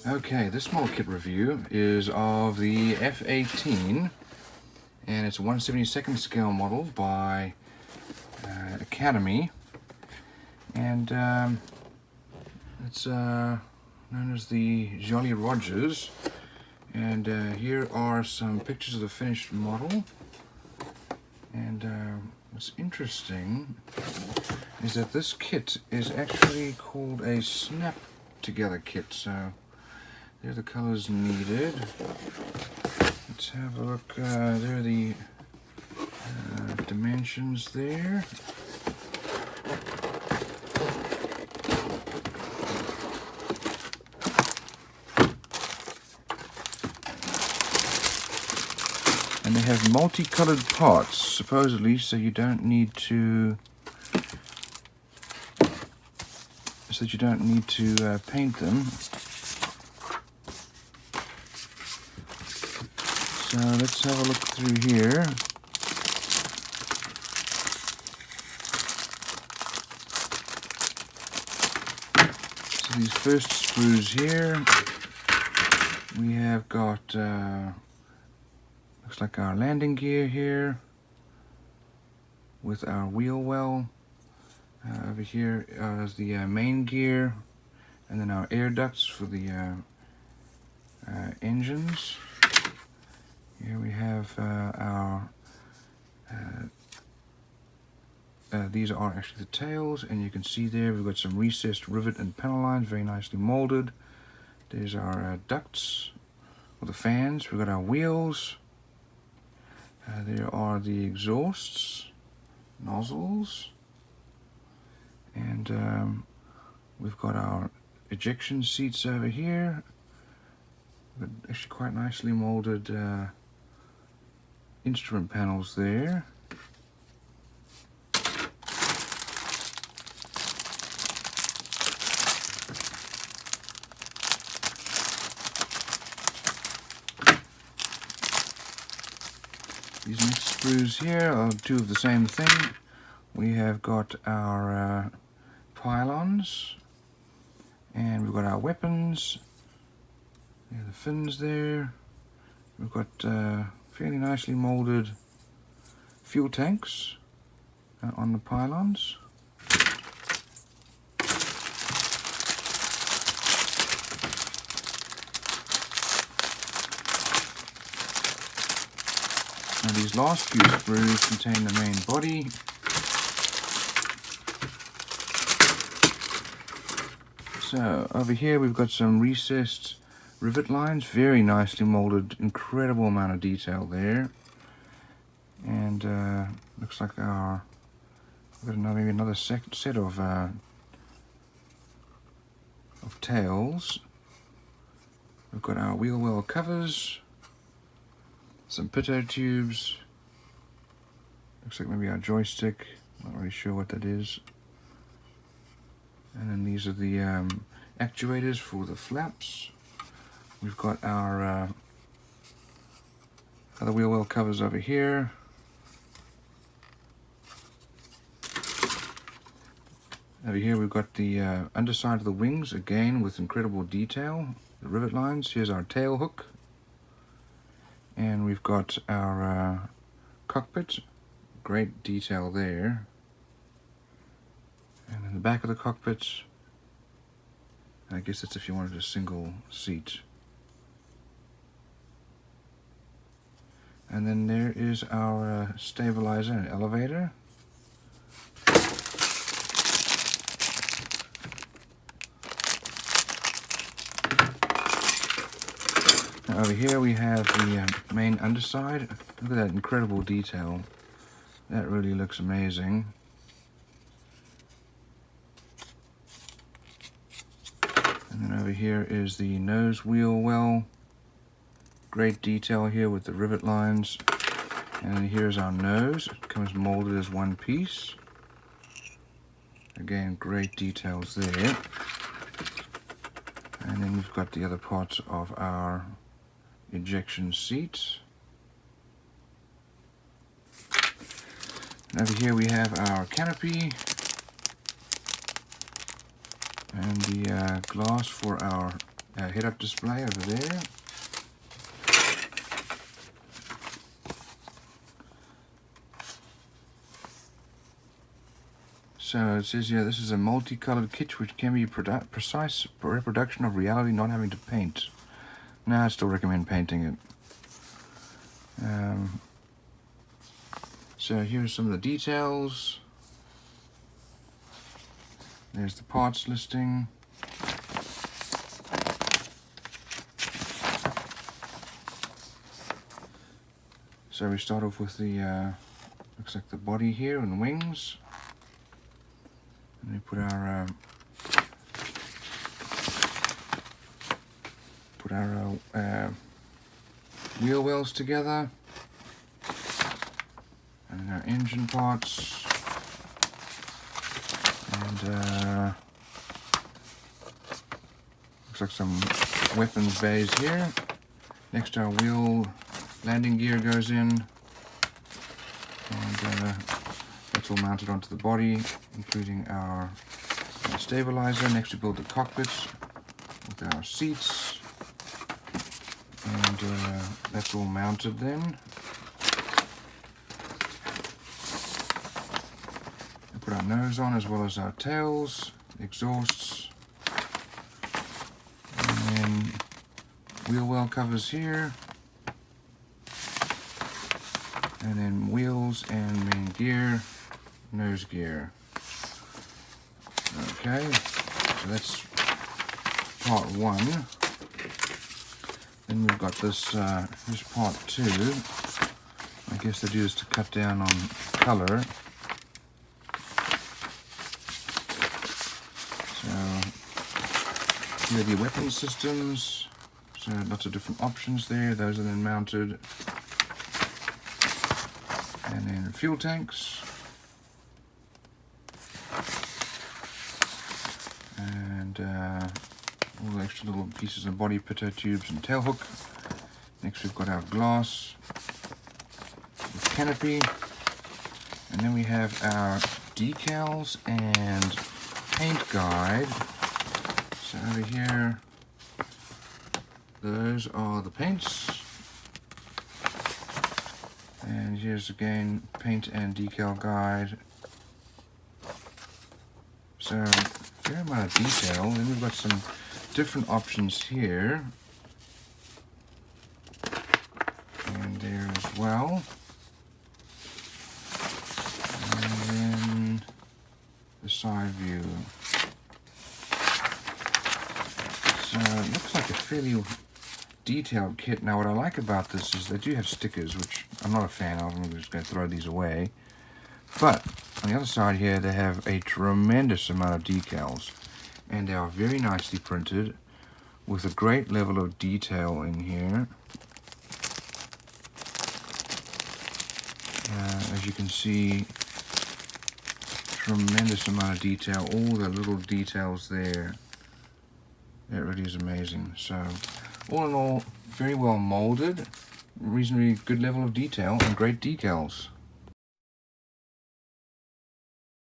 Okay, this small kit review is of the F-18, and it's a 1/72nd scale model by Academy, and it's known as the Jolly Rogers. And here are some pictures of the finished model. And what's interesting is that this kit is actually called a snap together kit. So there are the colors needed. Let's have a look. There are the dimensions there. And they have multicolored parts, supposedly, so you don't need to paint them. So let's have a look through here. So these first screws here, we have got looks like our landing gear here with our wheel well. Over here is the main gear, and then our air ducts for the engines. Here we have our these are actually the tails, and you can see there we've got some recessed rivet and panel lines, very nicely molded. There's our ducts for the fans. We've got our wheels. There are the exhausts, nozzles, and we've got our ejection seats over here. But actually quite nicely molded instrument panels there. These next screws here are two of the same thing. We have got our pylons, and we've got our weapons. There are the fins there. We've got fairly nicely molded fuel tanks on the pylons. Now these last few screws contain the main body. So over here we've got some recessed rivet lines, very nicely molded, incredible amount of detail there. And looks like we've got maybe another set of tails. We've got our wheel well covers, some pitot tubes, looks like maybe our joystick, not really sure what that is. And then these are the actuators for the flaps. We've got our other wheel well covers over here. Over here we've got the underside of the wings, again with incredible detail. The rivet lines. Here's our tail hook. And we've got our cockpit, great detail there. And in the back of the cockpit, I guess that's if you wanted a single seat. And then there is our stabilizer and elevator. Now over here we have the main underside. Look at that incredible detail. That really looks amazing. And then over here is the nose wheel well. Great detail here with the rivet lines. And then here's our nose. It comes molded as one piece. Again, great details there. And then we've got the other parts of our ejection seat. And over here we have our canopy and the glass for our head-up display over there. So it says here, this is a multicolored kit which can be precise reproduction of reality, not having to paint. No, I still recommend painting it. So here's some of the details. There's the parts listing. So we start off with the, looks like the body here and wings. And we put our wheel wells together, and our engine parts, and looks like some weapons bays here. Next, our wheel landing gear goes in, and that's all mounted onto the body, including our stabilizer. Next, we build the cockpit with our seats, and that's all mounted then. We put our nose on as well as our tails, exhausts, and then wheel well covers here, and then wheels and main gear, nose gear. Okay, so that's part one. Then we've got this, here's part two. I guess they do this to cut down on color. So here are the weapon systems. So lots of different options there. Those are then mounted. And then fuel tanks. And all the extra little pieces of body pitot tubes and tail hook. Next we've got our glass, the canopy, and then we have our decals and paint guide. So over here, those are the paints. And here's again paint and decal guide. So fair amount of detail. Then we've got some different options here, and there as well. And then the side view. So it looks like a fairly detailed kit. Now what I like about this is they do have stickers, which I'm not a fan of. I'm just going to throw these away. But on the other side here, they have a tremendous amount of decals, and they are very nicely printed with a great level of detail in here. As you can see, tremendous amount of detail, all the little details there. It really is amazing. So all in all, very well molded, reasonably good level of detail, and great decals.